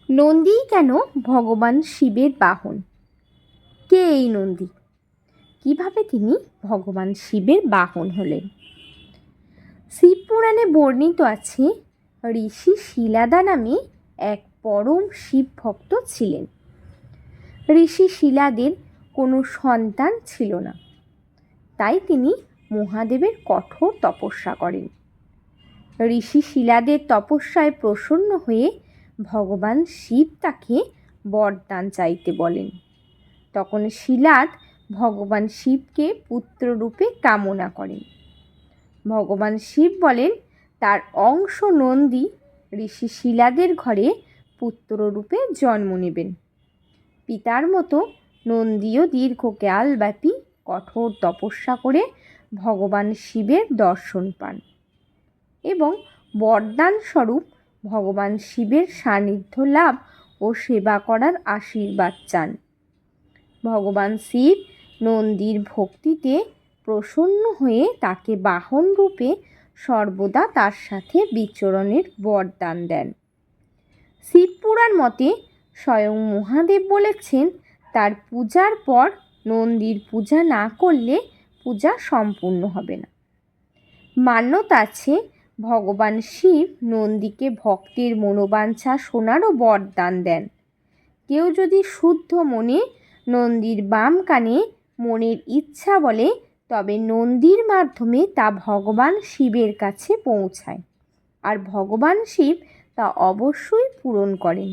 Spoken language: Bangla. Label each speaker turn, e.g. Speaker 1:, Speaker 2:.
Speaker 1: নন্দীই কেন ভগবান শিবের বাহন? কে এই নন্দী? কিভাবে তিনি ভগবান শিবের বাহন হলেন? শিবপুরাণে বর্ণিত আছে, ঋষি শিলাদা নামে এক পরম শিব ভক্ত ছিলেন। ঋষি শিলাদের কোনো সন্তান ছিল না, তাই তিনি মহাদেবের কঠোর তপস্যা করেন। ঋষি শিলাদের তপস্যায় প্রসন্ন হয়ে ভগবান শিব তাকে বরদান চাইতে বলেন। তখন শিলাদ ভগবান শিবকে পুত্ররূপে কামনা করেন। ভগবান শিব বলেন তার অংশ নন্দী ঋষি শিলাদের ঘরে পুত্ররূপে জন্ম নেবেন। পিতার মতো নন্দীও দীর্ঘকালব্যাপী কঠোর তপস্যা করে ভগবান শিবের দর্শন পান এবং বরদান স্বরূপ ভগবান শিবের সান্নিধ্য লাভ ও সেবা করার আশীর্বাদ চান। ভগবান শিব নন্দীর ভক্তিতে প্রসন্ন হয়ে তাকে বাহন রূপে সর্বদা তার সাথে বিচরণের বরদান দেন। শিবপুরাণ মতে স্বয়ং মহাদেব বলেছেন, তার পূজার পর নন্দীর পূজা না করলে পূজা সম্পূর্ণ হবে না। মান্যতা আছে, ভগবান শিব নন্দীকে ভক্তের মনোবাঞ্ছা শোনারও বরদান দেন। কেউ যদি শুদ্ধ মনে নন্দীর বাম কানে মনের ইচ্ছা বলে, তবে নন্দীর মাধ্যমে তা ভগবান শিবের কাছে পৌঁছায়, আর ভগবান শিব তা অবশ্যই পূরণ করেন।